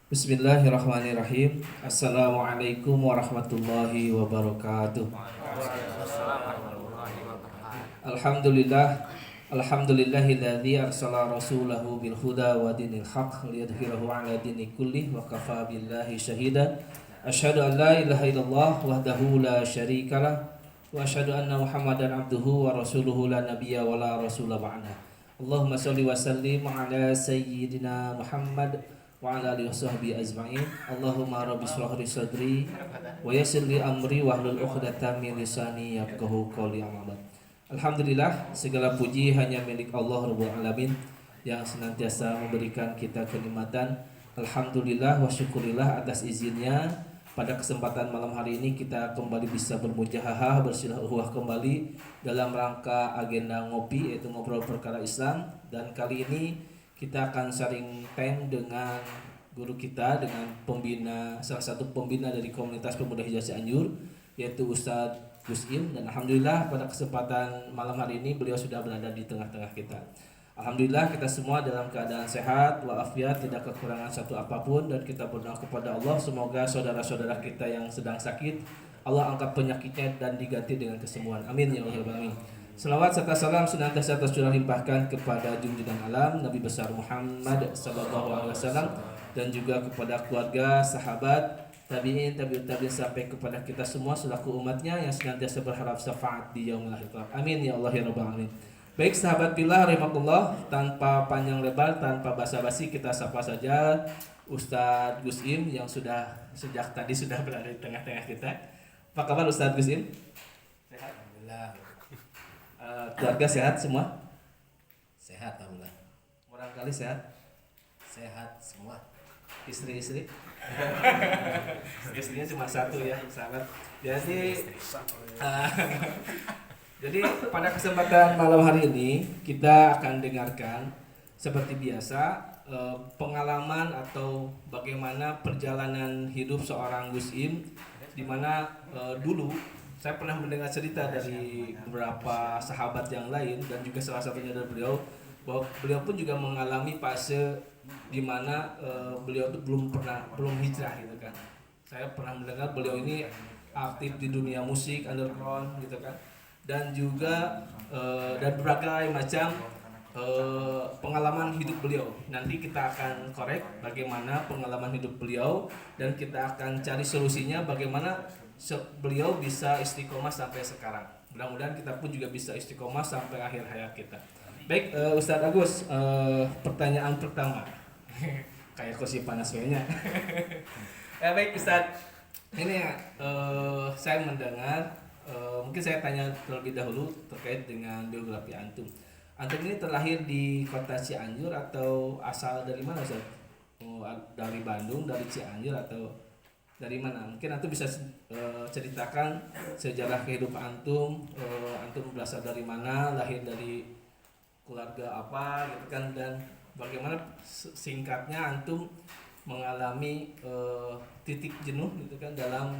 Bismillahirrahmanirrahim. Assalamualaikum warahmatullahi wabarakatuh. Waalaikumsalam warahmatullahi wabarakatuh. Alhamdulillah. Alhamdulillahilladzi arsala rasulahu bil huda wa dinil haqq liyudhhirahu 'ala dini kullih wa kafa billahi syahida. Asyhadu an la ilaha illallah wahdahu la syarikalah wa asyhadu anna Muhammadan abduhu wa rasuluhu la nabiyya wa la rasula ba'da. Allahumma shalli wa sallim 'ala sayyidina Muhammad wa ala alihi washabbihi ajma'in. Allahumma rabbi shrah li sadri wa yassir li amri wahlul 'uqdatam min lisani yafqahu qawli. Alhamdulillah, segala puji hanya milik Allah Rabbul Alamin yang senantiasa memberikan kita kenikmatan. Alhamdulillah wa syukurillah atas izinnya pada kesempatan malam hari ini kita kembali bisa bermujahadah bersilaturahmi kembali dalam rangka agenda ngopi, yaitu ngobrol perkara Islam. Dan kali ini kita akan sharing time dengan guru kita, dengan salah satu pembina dari komunitas pemuda hijrah Cianjur, yaitu Ustadz Gus Im. Dan alhamdulillah pada kesempatan malam hari ini beliau sudah berada di tengah-tengah kita. Alhamdulillah kita semua dalam keadaan sehat walafiat, tidak kekurangan satu apapun, dan kita berdoa kepada Allah semoga saudara-saudara kita yang sedang sakit Allah angkat penyakitnya dan diganti dengan kesembuhan. Amin ya rabbal alamin. Selawat serta salam senantiasa tercurah limpahkan kepada junjungan alam Nabi besar Muhammad sallallahu alaihi wasallam, dan juga kepada keluarga, sahabat, tabi'in, tabi'ut tabi'in, sampai kepada kita semua selaku umatnya yang senantiasa berharap syafaat di yaumil akhir. Amin ya Allah ya rabbal alamin. Baik sahabat billah rahimakumullah, tanpa panjang lebar, tanpa basa-basi, kita sapa saja Ustadz Gus Im yang sudah sejak tadi sudah berada di tengah-tengah kita. Apa kabar Ustadz Gus Im? Sehat? Alhamdulillah. Keluarga sehat semua? Sehat alhamdulillah. Barangkali sehat? Sehat semua. Istri-istri? Istrinya cuma satu ya sahabat. Jadi pada kesempatan malam hari ini kita akan dengarkan seperti biasa pengalaman atau bagaimana perjalanan hidup seorang Gus Im, di mana dulu saya pernah mendengar cerita dari beberapa sahabat yang lain dan juga salah satunya dari beliau, bahwa beliau pun juga mengalami fase di mana beliau itu belum hijrah gitu kan. Saya pernah mendengar beliau ini aktif di dunia musik underground gitu kan, dan juga dan berbagai macam pengalaman hidup beliau. Nanti kita akan korek bagaimana pengalaman hidup beliau, dan kita akan cari solusinya bagaimana beliau bisa istiqomah sampai sekarang. Mudah-mudahan kita pun juga bisa istiqomah sampai akhir hayat kita. Baik, Ustadz Agus, pertanyaan pertama. Kayak kursi panas kayaknya. Baik Ustadz, ini saya mendengar, mungkin saya tanya terlebih dahulu terkait dengan biografi antum. Antum ini terlahir di kota Cianjur atau asal dari mana Ustaz? Dari Bandung, dari Cianjur, atau dari mana? Mungkin antum bisa ceritakan sejarah kehidupan antum. Antum berasal dari mana, lahir dari keluarga apa gitu kan, dan bagaimana singkatnya antum mengalami titik jenuh gitu kan dalam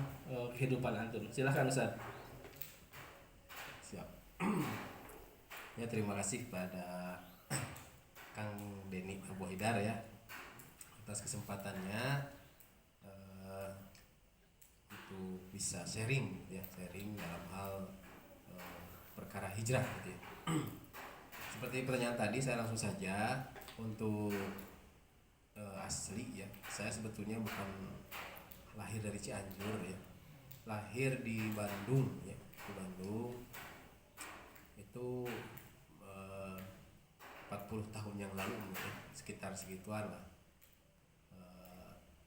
kehidupan antum. Silahkan Ustaz. Siap. Ya, terima kasih kepada Kang Denny Abu Haidar ya atas kesempatannya itu bisa sharing dalam hal perkara hijrah gitu ya. Seperti pertanyaan tadi, saya langsung saja untuk asli ya. Saya sebetulnya bukan lahir dari Cianjur ya. Lahir di Bandung ya. Di Bandung itu 40 tahun yang lalu ya, sekitar segituan lah.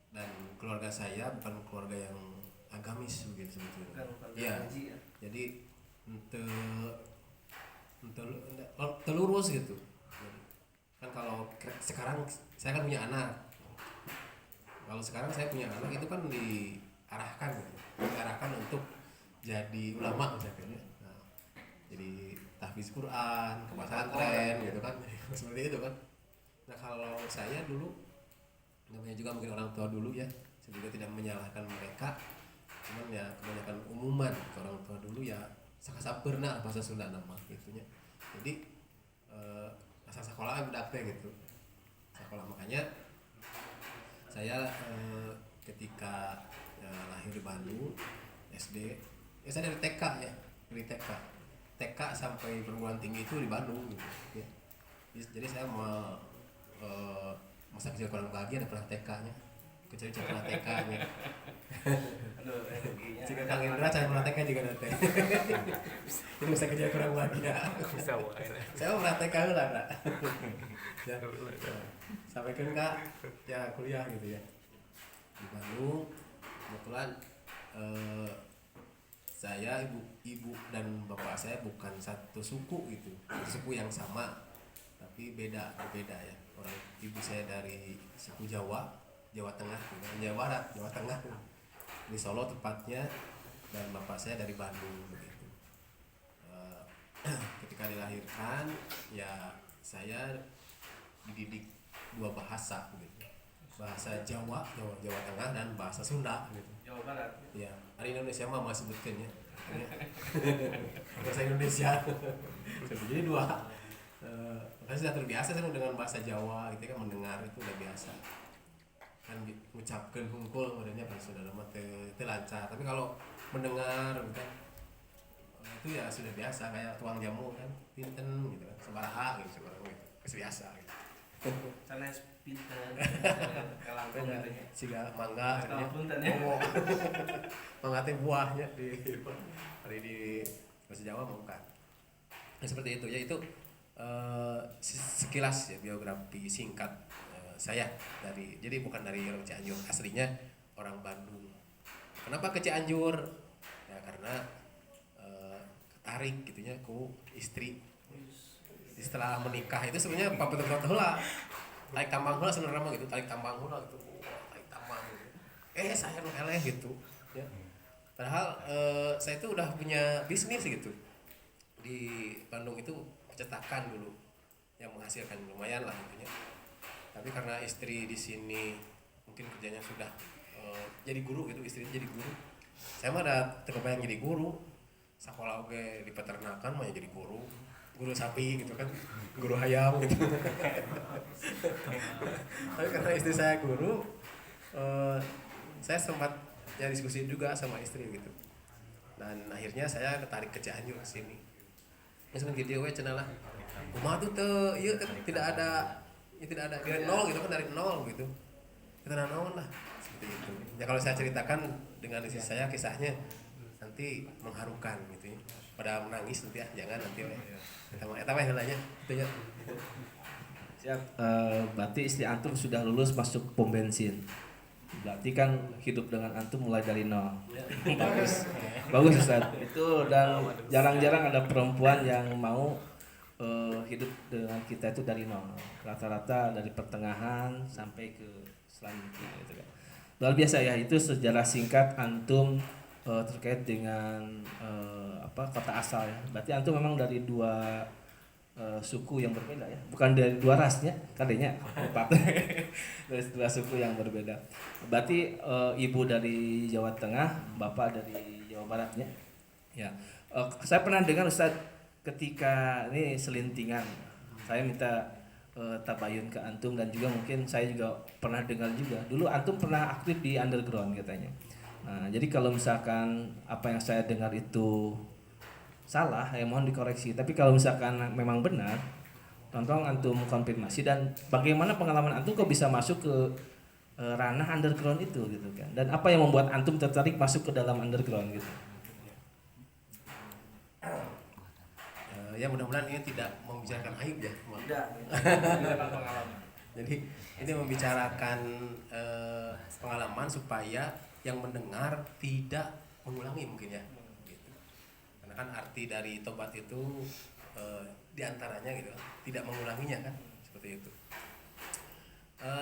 Dan keluarga saya bukan keluarga yang agamis begitu sebetulnya. Ya. Jadi telurus gitu. Kan kalau sekarang saya kan punya anak. Kalau sekarang saya punya anak itu kan diarahkan untuk jadi ulama misalnya. Nah, jadi tahfiz Quran, ke pesantren gitu kan. Seperti itu kan. Nah, kalau saya dulu, namanya juga mungkin orang tua dulu ya, saya juga tidak menyalahkan mereka, cuman ya kebanyakan umuman orang tua dulu ya sakasapeurna bahasa Sunda nama gitunya. Jadi asal sekolah budak teh gitu. Sekolah, makanya Saya ketika lahir di Bandung SD, saya dari TK ya, dari TK sampai perguruan tinggi itu di Bandung gitu, ya. Jadi saya masa kecil kurang bahagia ada pernah TK-nya, kecil pernah TK-nya. Jika Kang Indra saya pernah TK juga nanti. Ini masa kecil kurang bahagia. Saya pernah TK lah, Kak. Ya, sampai ke Kak ya kuliah gitu ya di Bandung. Kebetulan saya ibu dan bapak saya bukan satu suku gitu, suku yang sama tapi berbeda ya. Orang ibu saya dari suku Jawa Tengah, Jawa Barat, Jawa Tengah di Solo tepatnya, dan bapak saya dari Bandung begitu. Ketika dilahirkan ya saya dididik dua bahasa gitu, bahasa Jawa Tengah dan bahasa Sunda gitu. Jawa Barat. Ya, hari Indonesia mah masih sebutkan ya. Bahasa Indonesia. Jadi dua. Makanya sudah terbiasa saya dengan bahasa Jawa gitu kan, mendengar itu udah biasa. Kan mengucapkan hungkul modelnya kan sudah lama lancar. Tapi kalau mendengar gitu kan, itu ya sudah biasa kayak tuang jamu kan, pinten gitu kan, sabaraha gitu, biasa gitu. Sanes pinten. Kalangkung gitu ya. Siga mangga artinya mangga teh buahnya di bahasa Jawa bukan. Nah, seperti itu ya, itu sekilas ya biografi singkat saya jadi bukan dari orang Cianjur, aslinya orang Bandung. Kenapa ke Cianjur? Ya karena ketarik gitunya ku istri. Setelah menikah itu sebenarnya betul-betul lah tarik tambang hula sebenarnya mah gitu, tarik tambang hula gitu, tarik tambang gitu. Saya nu eleh gitu ya. Padahal saya itu udah punya bisnis gitu di Bandung itu, percetakan dulu yang menghasilkan lumayan lah intinya. Tapi karena istri di sini mungkin kerjanya sudah jadi guru gitu, istrinya jadi guru. Saya mah ada terkebayang jadi guru, sekolah oke di peternakan mah jadi guru sapi gitu kan, guru ayam gitu. Tapi karena istri saya guru, saya sempat ya diskusi juga sama istri gitu. Dan akhirnya saya tertarik ke Cianjur ke sini. Ya sebenarnya video we cenah lah. Kumaha tuh teu ieu tidak ada dari nol gitu kan, dari nol gitu. Kita naon lah seperti itu. Ya kalau saya ceritakan dengan istri saya kisahnya nanti mengharukan gitu ya. Pada menangis nanti ya, jangan nanti we. Eta mah heulanya gitu ya. Siap. Berarti istri antum sudah lulus masuk pom bensin. Berarti kan hidup dengan antum mulai dari nol. Bagus Ustaz. Itu, dan jarang-jarang ada perempuan yang mau hidup dengan kita itu dari nol. Rata-rata dari pertengahan sampai ke selanjutnya gitu kan. Luar biasa ya, itu sejarah singkat antum terkait dengan kota asal ya. Berarti antum memang dari dua suku yang berbeda ya, bukan dari dua rasnya, kadenya empat. Dari dua suku yang berbeda. Berarti ibu dari Jawa Tengah, bapak dari Jawa Baratnya. Ya, saya pernah dengar Ustaz ketika ini selintingan, saya minta tabayun ke antum, dan juga mungkin saya juga pernah dengar juga. Dulu antum pernah aktif di underground katanya. Nah, jadi kalau misalkan apa yang saya dengar itu salah, ya mohon dikoreksi. Tapi kalau misalkan memang benar, tolong antum konfirmasi, dan bagaimana pengalaman antum kok bisa masuk ke ranah underground itu gitu kan. Dan apa yang membuat antum tertarik masuk ke dalam underground gitu. Ya mudah-mudahan ini tidak membicarakan aib ya. Tidak. Jadi ini membicarakan pengalaman supaya yang mendengar tidak mengulangi mungkin ya. Kan arti dari tobat itu diantaranya gitu, tidak mengulanginya kan, seperti itu.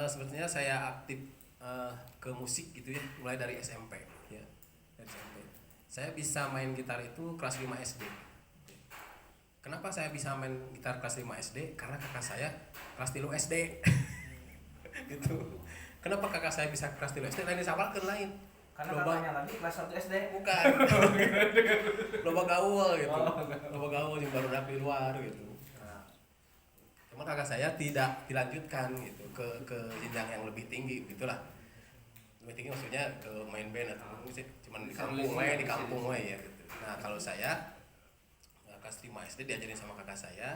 Sebetulnya saya aktif ke musik gitu ya, mulai dari SMP ya, dari SMP. Saya bisa main gitar itu kelas 5 SD. Kenapa saya bisa main gitar kelas 5 SD? Karena kakak saya kelas 3 SD. Gitu. Kenapa kakak saya bisa kelas 3 SD? Lain disapalkeun lain. Karena kakaknya lagi kelas 1 SD. Bukan. Loba gaul gitu. Loba gaul yang baru di luar gitu. Nah, cuma kakak saya tidak dilanjutkan gitu ke jenjang yang lebih tinggi gitulah. meetingnya maksudnya ke main band atau cuman di kampung we ya gitu. Nah kalau saya kelas 5 SD diajarin sama kakak saya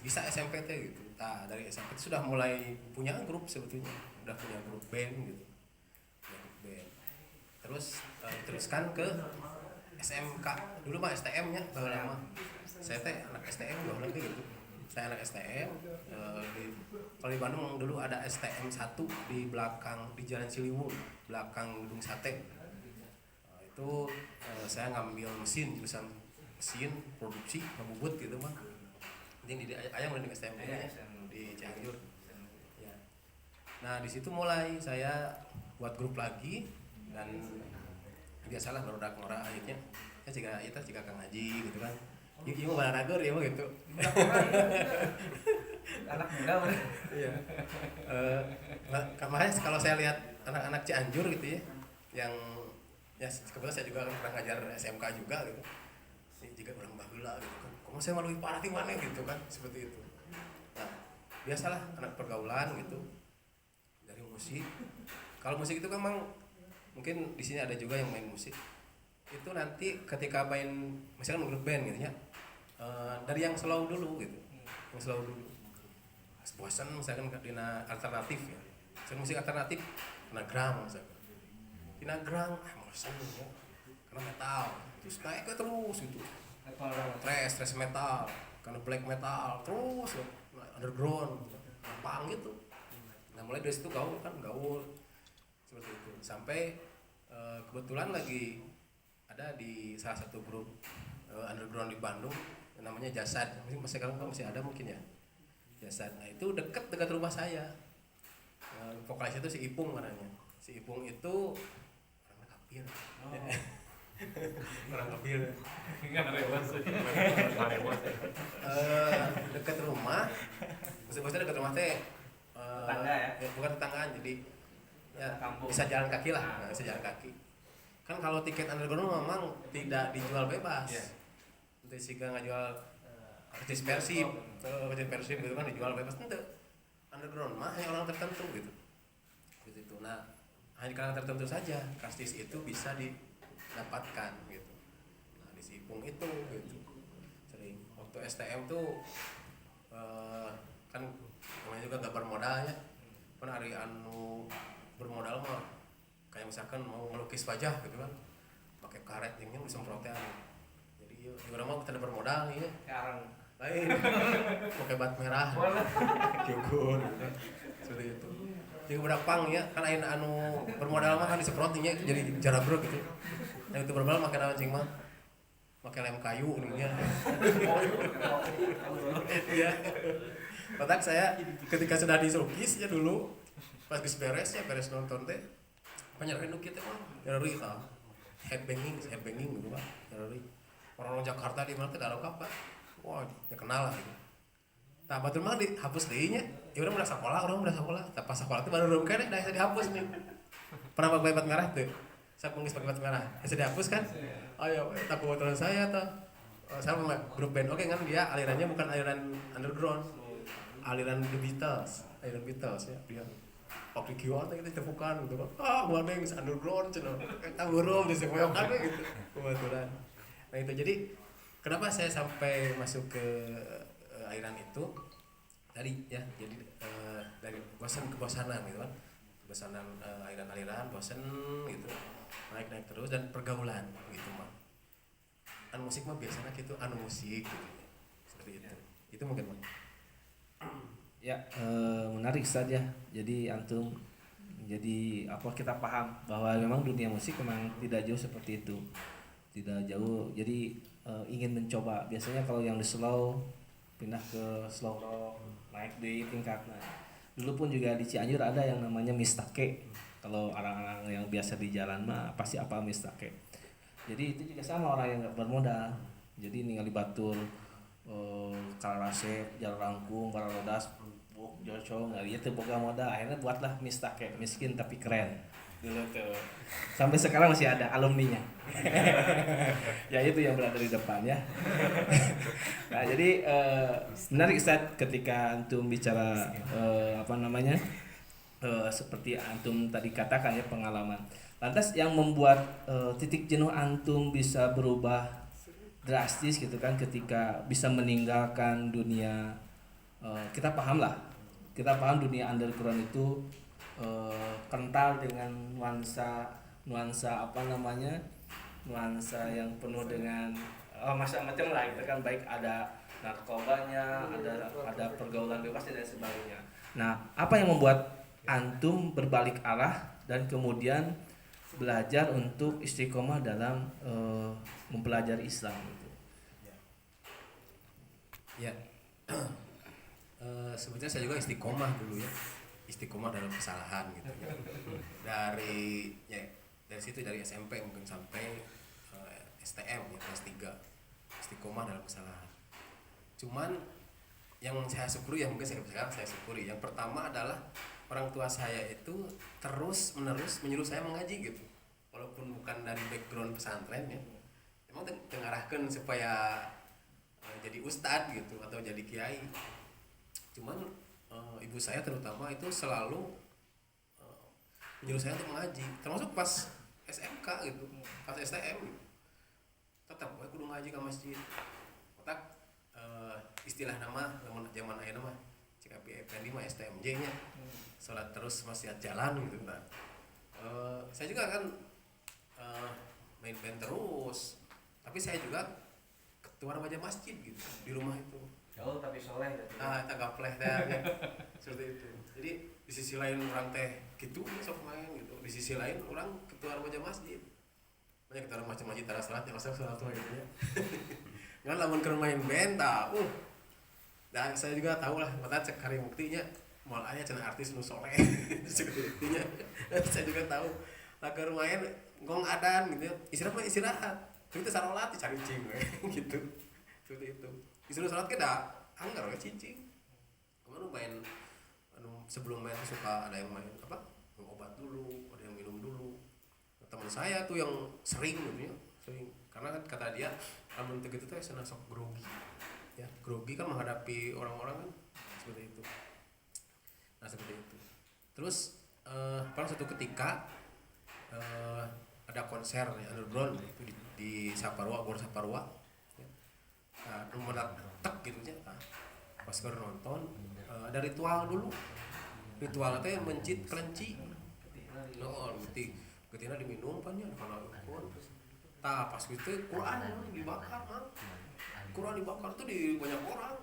bisa SMP teh gitu. Nah dari SMP itu sudah mulai punya grup sebetulnya, udah punya grup band gitu, punya grup band. Terus teruskan ke SMK dulu mah STM nya baru lama. Saya teh anak STM dulu gitu. Saya anak STM kalau di Bandung dulu ada STM 1 di belakang di Jalan Ciliwung, belakang Gedung Sate. Itu saya ngambil mesin, jurusan mesin produksi ngebubut gitu mah. Jadi di ayam di STM di Cianjur. Ya. Nah di situ mulai saya buat grup lagi dan biasalah baru dak ngora akhirnya. Ya jika Kang Haji gitu kan. Ieu mah baranager ya mah gitu. Anak muda mah. Iya. Kemarin kalau saya lihat anak-anak Cianjur gitu ya, yang ya kebetulan saya juga pernah ngajar SMK juga gitu. Jika orang baheula gitu kan. Kamu saya malu parah di mana gitu kan, seperti itu. Nah, biasalah anak pergaulan gitu. Dari musik. Kalau musik itu kan memang mungkin di sini ada juga yang main musik. Itu nanti ketika main misalkan grup band gitu ya. Dari yang slow dulu gitu. Yang slow dulu. Bosan misalkan dina alternatif ya. Misalkan musik alternatif kena grunge misalkan. Kena grunge bosan ya. Karena metal. Terus naik ke terus gitu. Thrash metal, karena black metal, terus underground, punk gitu. Nah mulai dari situ gaul seperti itu. Sampai kebetulan lagi ada di salah satu grup underground di Bandung, namanya Jasad. Masih ada mungkin ya. Jasad. Nah itu dekat rumah saya. Vokalisnya itu si Ipung namanya. Si Ipung itu orang kafir. Orang kafir. Dekat rumah. Maksudnya dekat rumah teh. Tetangga ya? Bukan tetanggaan, jadi ya Kampung. bisa jalan kaki lah, bisa jalan kaki. Kan kalau tiket underground memang tidak dijual bebas. Nanti sih nggak jual artis Persib gitu kan dijual bebas nanti. Underground mah hanya orang tertentu gitu. Gitu. Nah hanya karena tertentu saja kastis itu bisa didapatkan gitu. Nah di Sipung itu gitu. Sering waktu STM tuh kan namanya juga gak bermodal ya. Kan hari anu bermodal mah kayak misalkan mau melukis wajah gitu kan. Pakai karet ini disemprotnya. Jadi orang mau kita bermodal nih ya. Sekarang Lain. Pakai bat merah. Cukur gitu. Seperti itu. Jadi budak pang ya, kan anu bermodal mah kan disemprotinya jadi jarabrek gitu. Nah itu bermodal makan apa cing mah? Pakai lem kayu nih ya. Iya. Kotak saya ketika sudah diselukis ya dulu pas beres nonton teh penyerahin kita mah nyari headbanging gitu Pak. Nyari orang Jakarta di mana teh dalam apa? Wah, ya kenal lah gitu. Nah, batur mah dihapus deui nya. Ya orang udah sekolah. Tapi pas sekolah teh baru rum keneh dah dihapus nih. Pernah pakai bat merah tuh. Saya pengis pakai bat merah. Bisa dihapus kan? Ayo, tapi baturan saya tuh. Saya mau grup band. Oke kan dia alirannya bukan aliran underground. Aliran The Beatles ya dia. Waktu kieu teh kita tepukan gitu kan. Gua neng underground cenah. Eta beureum di sekoyokan gitu. Kebetulan. Nah itu jadi kenapa saya sampai masuk ke aliran itu tadi ya, jadi dari kebosanan gitu kan. Kebosanan aliran-aliran, bosan gitu. Naik terus dan pergaulan gitu mah. Anu musik mah biasanya gitu, anu musik gitu. Seperti itu. Itu mungkin Bang. ya menarik saja. Jadi antum jadi apa kita paham bahwa memang dunia musik memang tidak jauh seperti itu, tidak jauh. Jadi ingin mencoba. Biasanya kalau yang di slow pindah ke slow rock, naik di tingkatnya. Dulu pun juga di Cianjur ada yang namanya mistake. Kalau orang-orang yang biasa di jalan mah pasti apa mistake. Jadi itu juga sama orang yang nggak bermodal. Jadi ningali batur Kalarasep, Jalan Rangkung, Bararodas, Joco, nggak lihat tuh boga modal. Akhirnya buatlah mistake, miskin tapi keren. Dulu tuh. Sampai sekarang masih ada alumninya. Ya itu yang berada di depan ya. Nah jadi menarik Ustaz ketika antum bicara seperti antum tadi katakan ya, pengalaman. Lantas yang membuat titik jenuh antum bisa berubah drastis gitu kan ketika bisa meninggalkan dunia, kita paham lah, kita paham dunia underground itu kental dengan nuansa nuansa apa namanya, nuansa yang penuh dengan macam-macam lah gitu kan, baik ada narkobanya, ada pergaulan bebas dan sebagainya. Nah, apa yang membuat antum berbalik arah dan kemudian belajar untuk istiqomah dalam mempelajari Islam gitu? Ya. Sebenarnya saya juga istiqomah dulu ya, istiqomah dalam kesalahan gitu ya. Dari situ, dari SMP mungkin sampai STM ya, kelas 3, istiqomah dalam kesalahan. Cuman yang saya syukuri, yang mungkin sekarang saya syukuri, yang pertama adalah orang tua saya itu terus menerus menyuruh saya mengaji gitu, walaupun bukan dari background pesantren ya, emang tengarahkan supaya jadi ustadz gitu atau jadi kiai. Cuman ibu saya terutama itu selalu menyuruh saya untuk mengaji, termasuk pas SMK gitu, pas STM gitu. Tetap gue kudu ngaji ke masjid. Otak istilah nama zaman ayeuna mah cek Effendi mah STMJ nya, salat terus masih jalan gitu. Nah, saya juga kan main band terus, tapi saya juga ketua remaja masjid gitu di rumah itu. Oh, tapi soleh gitu. Tak gapleh teh seperti itu. Jadi di sisi lain orang teh gitu sok main gitu, di sisi lain orang ketua remaja masjid. Banyak ketua remaja masjid tara salat yang asal salat gitu ya. Ngan lamun keur main band tah, dan saya juga tahu lah, mata cek hari buktinya moal aya cenah artis nu soleh. Seperti itunya. Saya juga tahu. Lah keur main gong adan gitu ya. Istirahat. Tapi teh sarolat dicari cing gitu. Seperti itu. Disuruh salat ke da anggar we cicing. Kemana main sebelum main suka ada yang main apa? Obat dulu, ada yang minum dulu. Teman saya tuh yang sering gitu ya, sering. Karena kan kata dia, amun teu gitu teh cenah sok grogi. Ya, grogi kan menghadapi orang-orang kan seperti itu. Nah, seperti itu. Terus pada suatu ketika ada konser ya, underground itu di Saparua, Gor Saparua. Nah, tek gitu nya. Nah, pas keur nonton ada ritual dulu. Ritual teh mencit kelenci. No, ketina diminum pan nya kana ukun. Tah pas gitu Quran dibakar, mah. Quran dibakar tuh di banyak orang.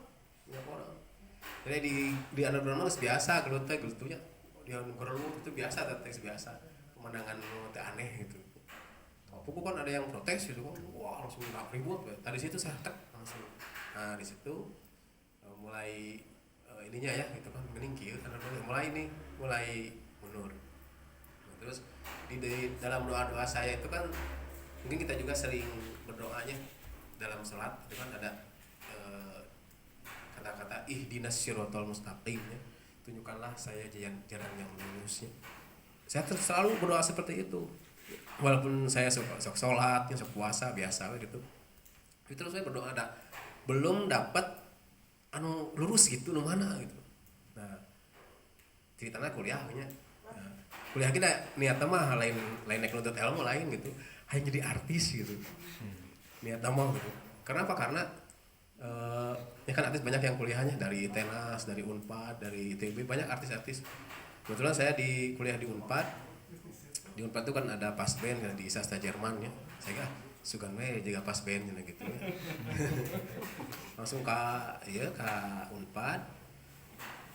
Jadi di underground mah biasa gelut teh gelutunya. Dia gelut itu biasa teh biasa. Pemandangan teh aneh gitu. Pokok kan ada yang protes gitu kan. Wah, langsung ribut. Tadi situ saya tek langsung. Nah, di situ mulai ininya ya gitu kan, meningkil karena mulai mundur. Nah, terus di dalam doa-doa saya itu kan mungkin kita juga sering berdoanya dalam salat itu kan ada kata-kata ihdinas siratal mustaqim ya. Tunjukkanlah saya jalan yang lurus ya. Saya selalu berdoa seperti itu. Walaupun saya sok salat, sok puasa biasa gitu. Itu terus saya berdoa belum dapat anu lurus gitu nu mana gitu. Nah, ceritanya kuliahnya. Nah, kuliah kita niatnya mah lain naik nuntut ilmu lain gitu. Hanya jadi artis gitu. Niatnya mah gitu. Kenapa? Karena ya kan artis banyak yang kuliahnya dari Tenas, dari Unpad, dari ITB, banyak artis-artis. Kebetulan saya kuliah di Unpad. Di Unpad itu kan ada pas band kan, di Sastra Jerman ya. Saya sugan we juga pas band gitu ya. Langsung ke Unpad.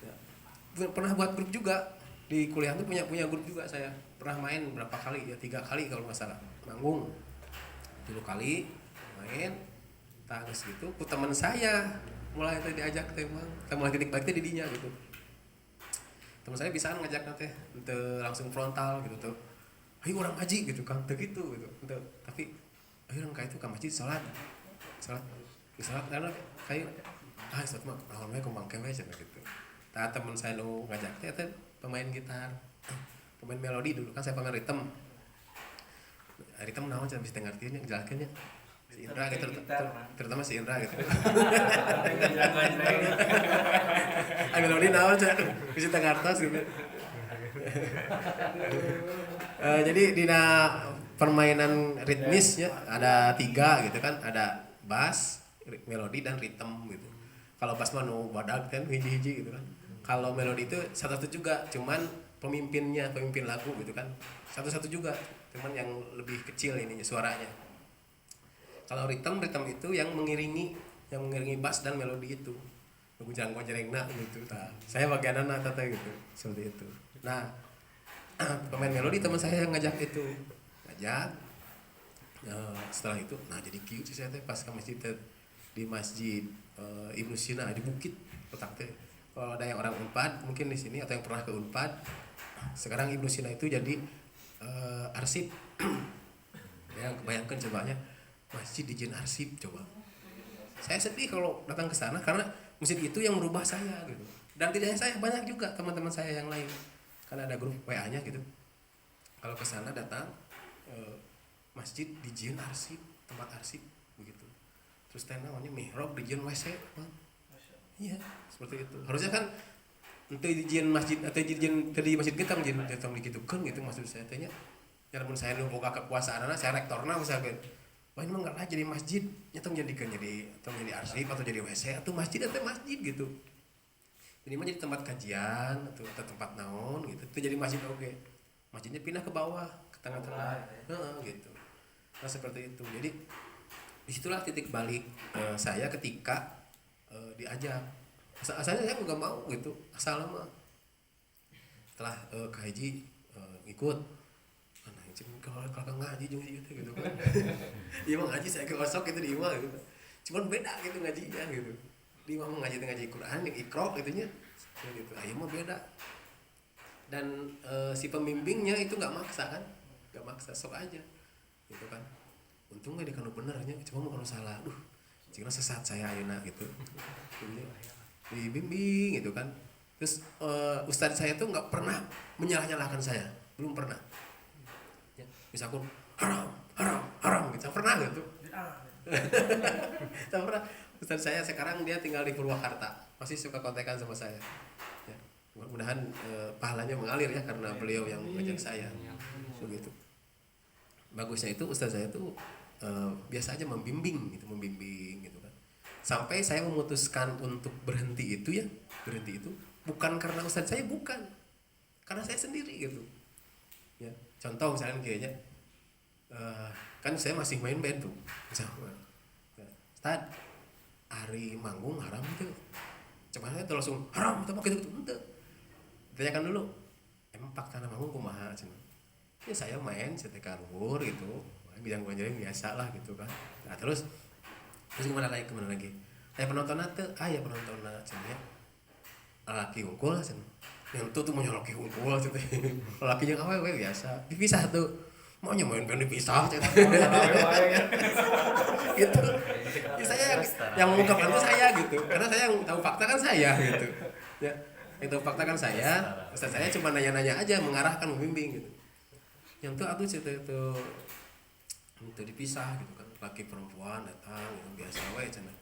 Ya. Pernah buat grup juga. Di kuliah itu punya grup juga saya. Pernah main berapa kali ya, 3 kali kalau nggak salah. Manggung 3 kali main tangis gitu. Ku teman saya mulai teh diajak teh mulai titik balik teh di dinya gitu. Teman saya bisa ngajak nanti langsung frontal gitu tuh. Ayo orang ngaji gitu kan, gitu. Tapi ayo orang kayak itu ke masjid salat karena kayak salat mah naon we kumpang kewe cenah gitu. Tah teman saya nu ngajak teh pemain gitar, pemain melodi dulu kan saya pemain rhythm. Rhythm naon cenah bisa ngartiin yang jelaskeun nya. Si Indra gitu, terutama si Indra gitu. Melodi naon cenah bisa ngartos gitu. Jadi di permainan ritmisnya ada 3 gitu kan, ada bass, melodi dan ritme gitu. Kalau bass mah nu badag kan hiji-hiji gitu kan. Kalau melodi itu satu-satu juga, cuman pemimpin lagu gitu kan. Satu-satu juga, cuman yang lebih kecil ininya suaranya. Kalau ritme itu yang mengiringi bass dan melodi itu. Gunjang-gonjrengna gitu. Nah, saya bagianana tata gitu, seperti itu. Nah, pemain melodi teman saya yang ngajak itu. Setelah itu, nah jadi kieu saya teh pas ke masjid di masjid Ibnu Sina di Bukit letak teh. Kalau ada yang orang Unpad mungkin di sini atau yang pernah ke Unpad, sekarang Ibnu Sina itu jadi arsip. Yang kebayangkan cobanya masjid dijin arsip coba. Saya sedih kalau datang ke sana karena masjid itu yang merubah saya gitu. Dan tidak hanya saya, banyak juga teman-teman saya yang lain. Karena ada grup WA-nya gitu. Kalau ke sana datang masjid dijieun arsip, tempat arsip begitu. Terus teh namanya mihrab dijieun WC, Bang. Iya, seperti itu. Harusnya kan ente dijieun masjid atau dijieun di masjid kita dijieun digitukeun gitu maksud saya teh nya. Lamun saya nu boga kekuasaanna, saya rektorna misalkan. Wah ini mah enggak jadi masjid, nya tong jadikeun jadi arsip atau jadi WC atau masjid atau masjid gitu. Jadi mah jadi tempat kajian atau tempat naon gitu. Itu jadi masjid oke. Masjidnya pindah ke bawah, ke tengah-tengah. Gitu. Nah seperti itu. Jadi disitulah titik balik saya ketika diajak. Asalnya saya juga mau gitu, asal mah. Setelah ke haji ikut. Nah, kalau ngaji juga gitu kan. Iya mah ngaji saya ke osok gitu di imah gitu. Cuman beda gitu ngajinya gitu. Di imah ngaji Quran yang Iqra gitu nya. Gitu. Ayo mah beda. Dan si pembimbingnya itu nggak maksa kan, nggak maksa, sok aja gitu kan. Untung nggak dikanu benernya, cuma mau kalau salah, jika sesat saya ayeuna gitu. Dibimbing gitu kan. Terus ustadz saya tuh nggak pernah menyalah-nyalahkan saya, belum pernah. Misalkan haram gitu, pernah gitu. Tak pernah. Ustadz saya sekarang dia tinggal di Purwakarta, masih suka kontekan sama saya. Ya, mudah-mudahan pahalanya mengalir ya karena beliau yang ngajak saya, begitu. Bagusnya itu ustadz saya tuh biasa aja membimbing gitu kan. Sampai saya memutuskan untuk berhenti itu bukan karena ustadz saya, bukan karena saya sendiri gitu. Ya, contoh misalnya kayaknya kan saya masih main band tuh, misalnya, Ustad, hari manggung haram gitu, cuman itu langsung haram, kita pakai gitu, ente, tanyakan dulu, emang fakta manggung kumaha, cina, ya saya main setekan luhur gitu, bidang banjaring biasa lah gitu kan, nah terus kemana lagi, penonton tuh, ya penonton cina, laki unggul cina. Yang tuh mau nyoloki unggul gitu. Lakinya awewe biasa. Dipisah tuh. Mau main band dipisah gitu. Gitu. Ya, saya yang mengungkapkan itu saya gitu. Karena saya yang tahu fakta kan saya gitu. Ya. Yang tahu fakta kan saya. Ustaz saya cuma nanya-nanya aja, mengarahkan, membimbing gitu. Yang tuh aku cerita itu dipisah gitu kan. Laki perempuan datang yang biasa we cenah.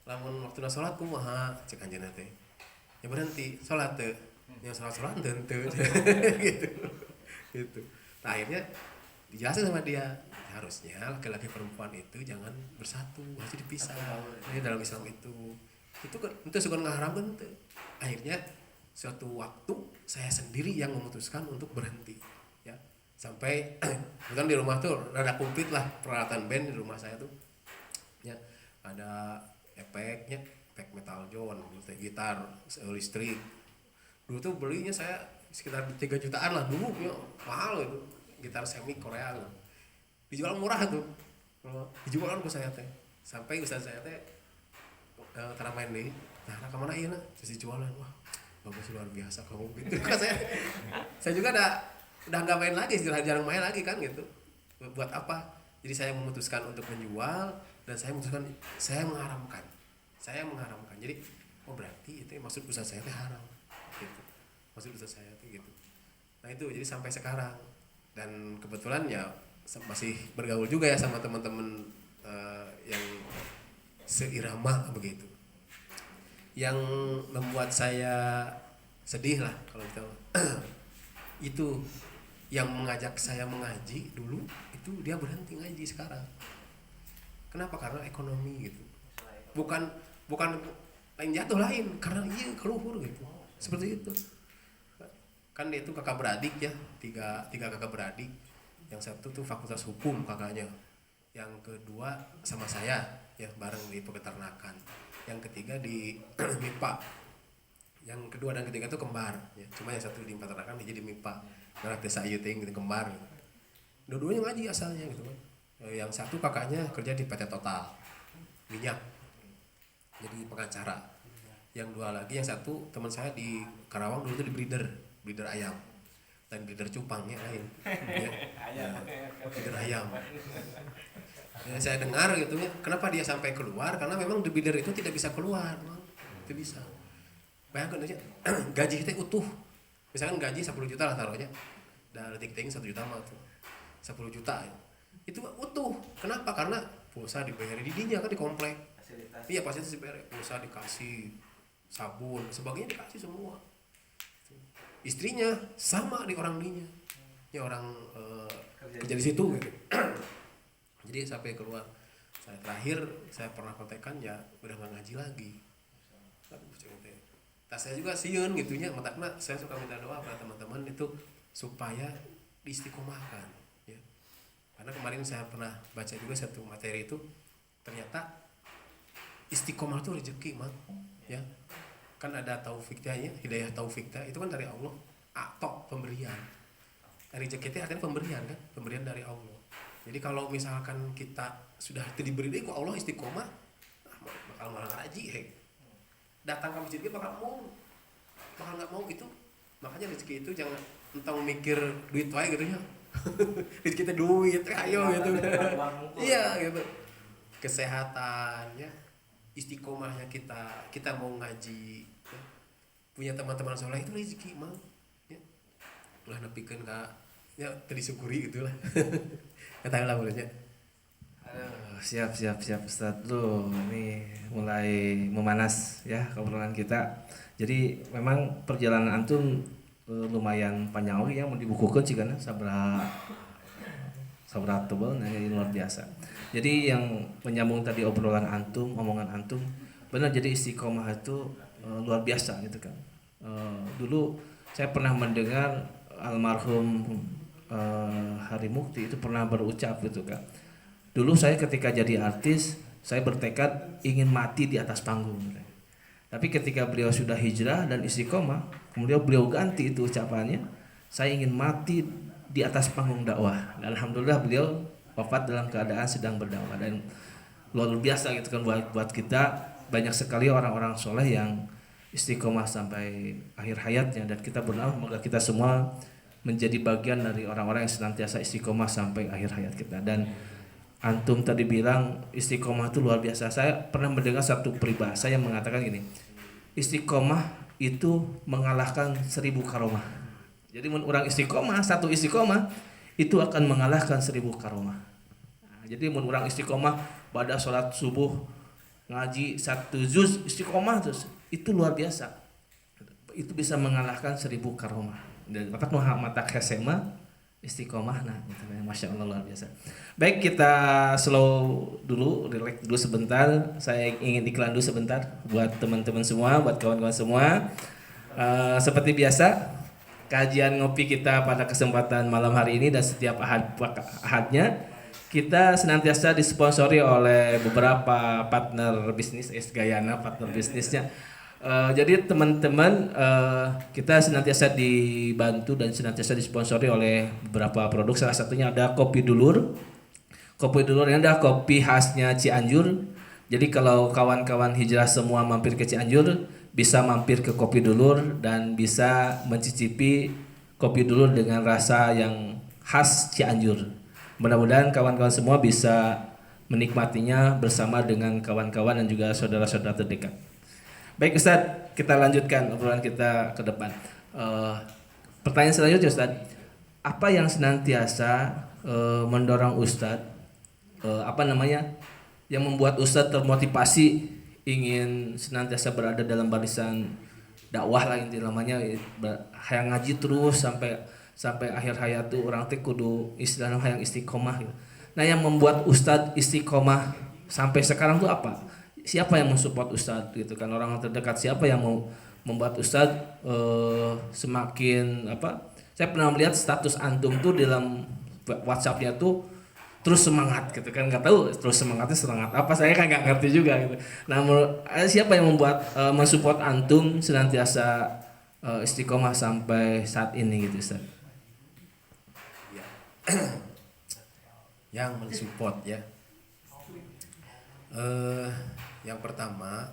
Lamun waktu salat kumaha cek anjeunna teh. Ya berhenti salat teh. Yang salat tentu gitu. Nah, akhirnya dijelasin sama dia, harusnya laki-laki perempuan itu jangan bersatu, harus dipisah. Ini dalam Islam itu kan itu suka ngaharamkeun teh. Akhirnya suatu waktu saya sendiri yang memutuskan untuk berhenti ya. Sampai kan di rumah tuh rada kumplit lah peralatan band di rumah saya tuh. Ya, ada efek metal John, gitar listrik. Dulu tuh belinya saya sekitar 3 jutaan lah dulu ya, mahal itu gitar semi Korea loh. Dijual murah tuh, dijual ke saya teh, sampai ustaz saya teh tara main deh, nah kemana iya nak, jadi jualan, wah bagus luar biasa kamu gitu. saya juga udah nggak main lagi, jarang main lagi kan gitu. Buat apa? Jadi saya memutuskan untuk menjual dan saya mengharamkan. Jadi berarti itu maksud ustaz saya teh haram. Gitu. Maksud ustaz saya tuh gitu. Nah itu jadi sampai sekarang, dan kebetulan ya masih bergaul juga ya sama teman-teman yang seirama begitu. Yang membuat saya sedih lah kalau kita Itu yang mengajak saya mengaji dulu itu dia berhenti ngaji sekarang. Kenapa? Karena ekonomi gitu. Bukan bukan lain jatuh lain, karena iya keluhur gitu. Seperti itu. Kan dia itu kakak beradik ya, tiga kakak beradik. Yang satu tuh fakultas hukum kakaknya. Yang kedua sama saya ya bareng di peternakan. Yang ketiga di MIPA. Yang kedua dan ketiga tuh kembar ya. Cuma yang satu di peternakan dia jadi MIPA. Nah, desa ayu ting gitu kembar. Dua-duanya ngaji asalnya gitu kan. Yang satu kakaknya kerja di PT Total minyak. Jadi pengacara. Yang dua lagi yang satu teman saya di Karawang dulu tuh di breeder ayam. Dan breeder cupang ya lain. Ya, breeder ayam. Ya, saya dengar gitu ya, kenapa dia sampai keluar? Karena memang di breeder itu tidak bisa keluar, tidak bisa. Bayangkan aja, gaji kita utuh. Misalkan gaji 10 juta lah taruhnya. Dan detik-detik 1 juta mah tuh. 10 juta ya. Itu utuh. Kenapa? Karena pulsa dibayar di dinya kan di komplek. Iya pasti dibayar. Pulsa dikasih, sabun, sebagainya dikasih semua. Istrinya sama di orang dinya. Ya orang kerja di situ gitu. Jadi sampai keluar. Saya terakhir saya pernah kontekan ya udah nggak ngaji lagi. Saya juga sieun gitunya, matakna saya suka minta doa pada teman-teman itu supaya diistiqomahkan ya. Karena kemarin saya pernah baca juga satu materi itu ternyata istiqomah itu rezeki mah ya. Kan ada taufiknya ya, hidayah taufiknya itu kan dari Allah, atau pemberian. Rezeki itu artinya pemberian kan, pemberian dari Allah. Jadi kalau misalkan kita sudah diberi dari Allah istiqomah, bakal malah ngaji datang ke masjid dia bakal nggak mau itu. Makanya rezeki itu jangan entah mikir duit wae gitu ya. Rezeki kita duit ayo gitu. Iya gitu. Kesehatan ya, istiqomahnya kita mau ngaji ya. Punya teman-teman soleh itu rezeki mah ya. Ulah nepikeun ka ya teu disyukuri gitulah. Kata lah mulanya. Siap Ustaz. Tuh ini mulai memanas ya obrolan kita. Jadi memang perjalanan antum lumayan panjang yang mau dibukukan sih karena sabra tebal ini luar biasa. Jadi yang menyambung tadi obrolan antum, omongan antum, benar jadi istiqomah itu luar biasa gitu kan. Dulu saya pernah mendengar almarhum Hari Mukti itu pernah berucap gitu kan. Dulu saya ketika jadi artis, saya bertekad ingin mati di atas panggung. Tapi ketika beliau sudah hijrah dan istiqomah, kemudian beliau ganti itu ucapannya, saya ingin mati di atas panggung dakwah. Dan alhamdulillah beliau wafat dalam keadaan sedang berdakwah. Dan luar biasa gitu kan buat kita, banyak sekali orang-orang soleh yang istiqomah sampai akhir hayatnya. Dan kita berdoa semoga kita semua menjadi bagian dari orang-orang yang senantiasa istiqomah sampai akhir hayat kita. Dan antum tadi bilang istiqomah itu luar biasa. Saya pernah mendengar satu peribahasa yang mengatakan gini, istiqomah itu mengalahkan 1000 karomah. Jadi orang istiqomah, satu istiqomah itu akan mengalahkan 1000 karomah. Jadi orang istiqomah pada sholat subuh ngaji 1 juz istiqomah terus itu luar biasa. Itu bisa mengalahkan 1000 karomah. Dan Bapak Muhammad Takhesema istiqomah gitu. Masya Allah luar biasa. Baik, kita slow dulu, relax dulu sebentar. Saya ingin iklan dulu sebentar buat teman-teman semua, buat kawan-kawan semua. Seperti biasa, kajian ngopi kita pada kesempatan malam hari ini dan setiap ahadnya kita senantiasa disponsori oleh beberapa partner bisnis Gayana, partner bisnisnya. Jadi teman-teman kita senantiasa dibantu dan senantiasa disponsori oleh beberapa produk. Salah satunya ada Kopi Dulur. Kopi Dulur ini ada kopi khasnya Cianjur. Jadi kalau kawan-kawan hijrah semua mampir ke Cianjur, bisa mampir ke Kopi Dulur dan bisa mencicipi Kopi Dulur dengan rasa yang khas Cianjur. Mudah-mudahan kawan-kawan semua bisa menikmatinya bersama dengan kawan-kawan dan juga saudara-saudara terdekat. Baik Ustadz, kita lanjutkan obrolan kita ke depan. Pertanyaan selanjutnya Ustadz, apa yang senantiasa mendorong Ustadz, yang membuat Ustadz termotivasi ingin senantiasa berada dalam barisan dakwah lah intinya namanya, yang ngaji terus sampai sampai akhir hayat tuh orang teh kudu istilahnya yang istiqomah gitu. Nah yang membuat Ustadz istiqomah sampai sekarang tuh apa? Siapa yang mensupport Ustadz gitu kan, orang terdekat siapa yang mau membuat Ustadz semakin apa? Saya pernah melihat status antum tuh dalam WhatsAppnya tuh terus semangat gitu kan, nggak tahu terus semangatnya semangat apa, saya kan nggak ngerti juga gitu. Nah siapa yang membuat mensupport antum senantiasa istiqomah sampai saat ini gitu Ustaz? Ya. Yang mensupport ya, yang pertama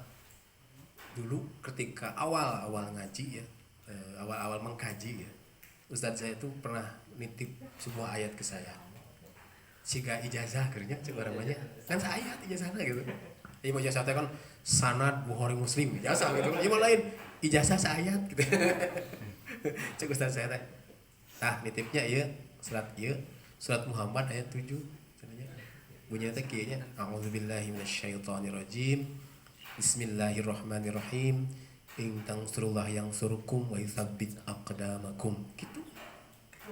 dulu ketika awal-awal ngaji ya, awal-awal mengkaji ya, Ustadz saya itu pernah nitip sebuah ayat ke saya, siga ijazah kerja coba namanya kan ayat ijazahnya gitu. Ini mau ijazah kan sanad Bukhari Muslim ijazah gitu, ini mau lain ijazah ayat gitu. Cek Ustadz saya teh, nah nitipnya ya surat Muhammad ayat 7 bunyinya teh kieu nya, a'udzubillahi minasyaitonirrajim, bismillahirrahmanirrahim, in tansurullah yansurkum wa yutsabbit aqdamakum gitu.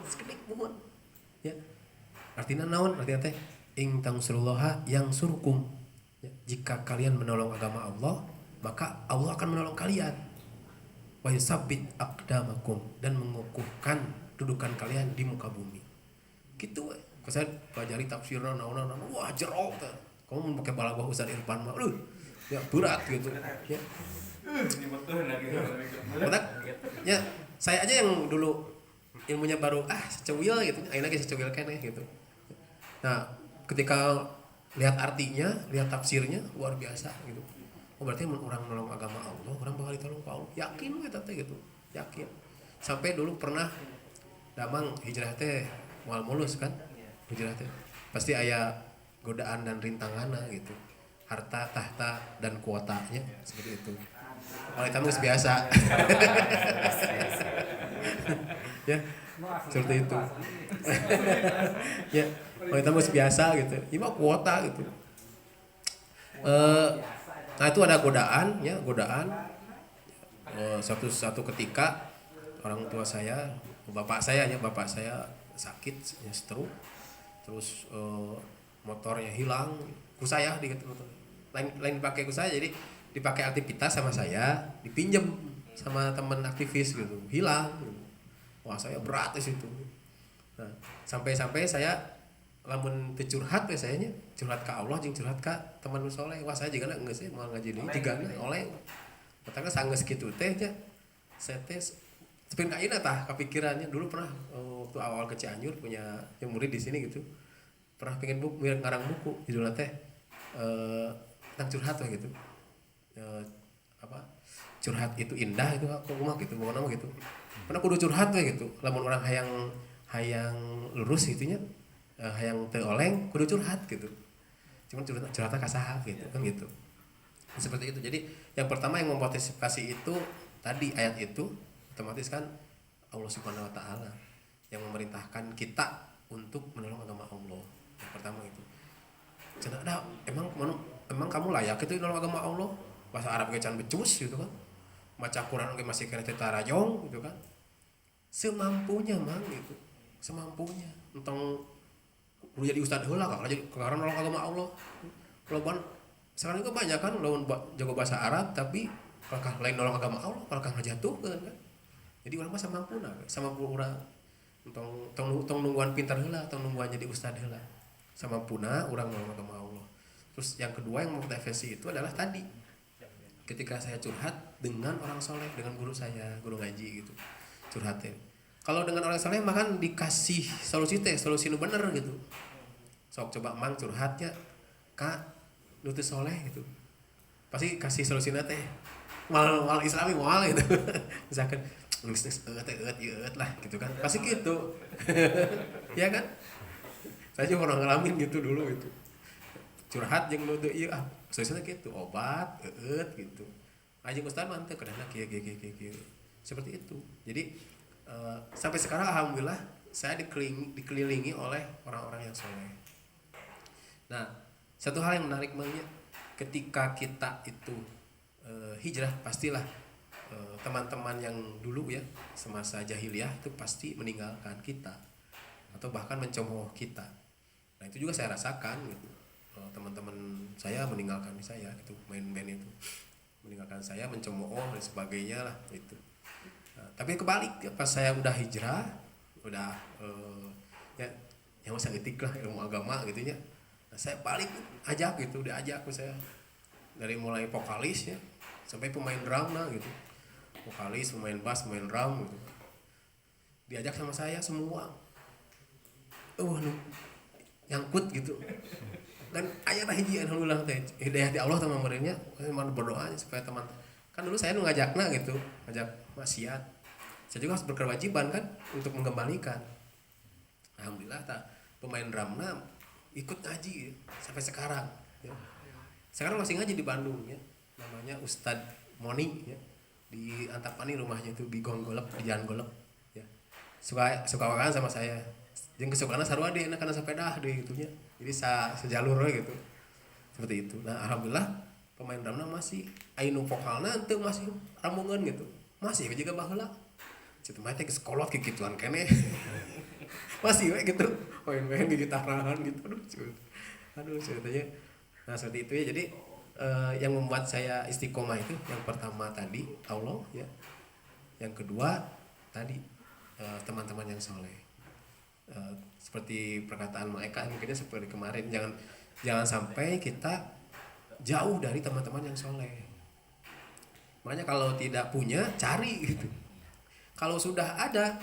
Sekedik mohon ya, artinya naon, artinya teh in tansurullah yansurkum ya, jika kalian menolong agama Allah maka Allah akan menolong kalian, wa yutsabbit aqdamakum, dan mengukuhkan dudukan kalian di muka bumi gitu. Saya pelajari tafsirna naon wah jero teh. Kamu mau pakai balagah Ustaz Irfan mah ya berat gitu ya. Ya saya aja yang dulu ilmunya baru secewil gitu, ayeuna ge secewil keneh gitu. Nah, ketika lihat artinya, lihat tafsirnya luar biasa gitu. Oh berarti orang nolong agama Allah, orang bakal ditolong ke Allah. Yakin we teh gitu. Yakin. Sampai dulu pernah damang hijrah teh moal mulus kan. Hijrah teh pasti aya godaan dan rintanganna gitu, harta, tahta, dan kuotanya seperti itu. Kalau itu geus biasa. Ya, seperti itu. Ya, kalau itu geus biasa gitu. Ini mah kuota gitu. Nah itu ada godaan ya, godaan. Satu ketika orang tua saya, bapak saya sakit ya, stroke. Terus motornya hilang ku saya lain dipakai ku saya, jadi dipakai aktivitas sama saya, dipinjem sama teman aktivis gitu, hilang gitu. Wah saya berat di situ. Nah, sampai saya lamun teu curhat we saya nya, curhat ka Allah jeung curhat ka teman nu soleh. Wah saya jigana geus sih moal ngaji deui jigana oleh. Katanya sanggeus kitu teh nya. Saya teh sepen ka ina tah kepikirannya dulu pernah waktu awal ke Cianjur punya yang murid di sini gitu. Pernah pengen ngarang buku judulnya teh tentang curhat lah gitu. Curhat itu indah itu aku mah gitu, mau nama gitu. Pernah kudu curhat we gitu. Lamun orang hayang lurus gitunya, hayang teu oleng kudu curhat gitu. Cuman curhatnya ka saha gitu kan gitu. Seperti itu. Jadi yang pertama yang memotivasi itu tadi ayat itu, otomatis kan Allah Subhanahu wa taala yang memerintahkan kita untuk menolong agama Allah. Yang pertama itu. Cenah emang kamu layak itu menolong agama Allah? Bahasa Arab ge can becus gitu kan. Maca Quran ge masih kena tarajong gitu kan. Semampunya mang gitu. Semampunya. Entong kudu jadi ustad heula ka jadi karena menolong agama Allah. Loban sekarang juga banyak kan lawan jago bahasa Arab tapi kalau lain nolong agama Allah, kalau ngajatuhkeun kan. Jadi urang mah samampuna, samampu urang. Tong nungguan pintar heula, tong nungguan jadi ustad heula. Samampuna urang nolong agama Allah. Terus yang kedua yang motivasi itu adalah tadi ketika saya curhat dengan orang soleh, dengan guru saya, guru ngaji gitu. Curhatnya. Kalau dengan orang soleh makan dikasih solusi nu bener gitu. Sok coba mang curhatnya Kak nu teu soleh gitu. Pasti kasih solusina teh mal islami moal gitu. Misalkan geus eut lah gitu kan. Pasti gitu. Ya kan? Saya juga pernah ngalamin gitu dulu gitu. Curhat jeung nu teu ieu solusina gitu, obat, eut gitu. Ajeng ustaz mah teu kadang kieu. Seperti itu. Jadi sampai sekarang alhamdulillah saya dikelilingi oleh orang-orang yang soleh. Nah, satu hal yang menarik banget ketika kita itu hijrah pastilah teman-teman yang dulu ya semasa jahiliyah itu pasti meninggalkan kita atau bahkan mencemooh kita. Nah itu juga saya rasakan gitu. Teman-teman saya meninggalkan saya itu, main band itu meninggalkan saya, mencemooh dan sebagainya lah itu. Nah, tapi kebalik ya, pas saya udah hijrah, udah ya yang masa etik lah ilmu agama gitu ya. Nah, saya balik ajak gitu, diajak ke saya dari mulai vokalis ya sampai pemain drum lah gitu, vokalis, pemain bass, pemain drum gitu, diajak sama saya semua. Nyangkut gitu. Dan aya tah hiji alhamdulillah teh hidayah di Allah teman merenya, mana berdoa supaya teman kan dulu saya ngajakna gitu, ngajak maksiat. Saya juga harus berkewajiban kan untuk mengembalikan. Alhamdulillah pemain drumna ikut ngaji ya, sampai sekarang ya. Sekarang masih ngaji di Bandung ya. Namanya Ustadz Moni ya. Di Antapani rumahnya itu di Gonggolep, di Jalan Golep ya. Suka wakan sama saya. Jeung kesukaanna sarua deui kana sepeda deui gitu nya. Jadi sejalur we gitu. Seperti itu. Nah, alhamdulillah pemain drumna masih anu vokalna teu masih rambungan gitu. Masih juga baheula. Citu mah teh geus kolot kikituan keneh. Masih we gitu. Main-main di gitaran gitu. Aduh ceritanya. Nah, seperti itu ya. Jadi yang membuat saya istiqomah itu yang pertama tadi Allah ya. Yang kedua tadi teman-teman yang soleh. Seperti perkataan Mak Eka mungkinnya seperti kemarin, jangan sampai kita jauh dari teman-teman yang soleh. Makanya kalau tidak punya cari gitu. Kalau sudah ada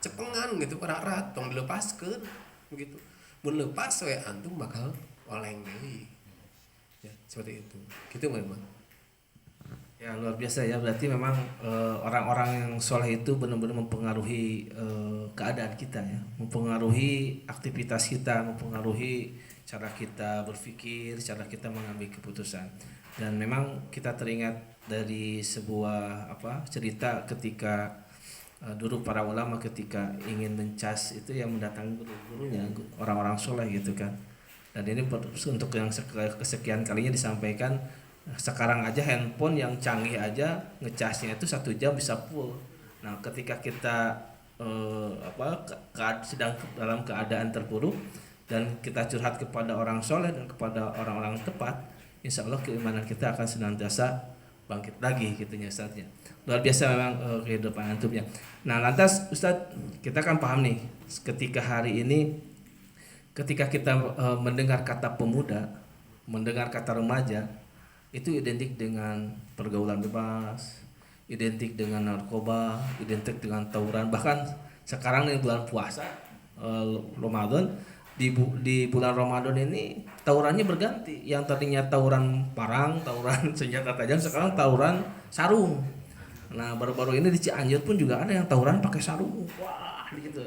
cepengan gitu erat tong dilepaskeun begitu. Mun lepas we antum bakal oleng deui. Ya, seperti itu. Gitu memang. Ya luar biasa ya, berarti memang orang-orang yang soleh itu benar-benar mempengaruhi keadaan kita ya, mempengaruhi aktivitas kita, mempengaruhi cara kita berpikir, cara kita mengambil keputusan. Dan memang kita teringat dari sebuah cerita ketika dulu para ulama ketika ingin mencas itu yang mendatangi guru-gurunya, orang-orang soleh gitu kan. Dan ini untuk yang kesekian kalinya disampaikan. Sekarang aja handphone yang canggih aja ngecasnya itu 1 jam bisa full. Nah ketika kita sedang dalam keadaan terpuruk dan kita curhat kepada orang soleh dan kepada orang-orang tepat, insya Allah keimanan kita akan senantiasa bangkit lagi gitunya Ustadznya. Luar biasa memang kehidupan antumnya. Nah lantas Ustadz, kita kan paham nih ketika hari ini ketika kita mendengar kata pemuda, mendengar kata remaja, itu identik dengan pergaulan bebas, identik dengan narkoba, identik dengan tawuran. Bahkan sekarang di bulan puasa Ramadan, di bulan Ramadan ini tawurannya berganti. Yang tadinya tawuran parang, tawuran senjata tajam, sekarang tawuran sarung. Nah baru-baru ini di Cianjur pun juga ada yang tawuran pakai sarung. Wah gitu.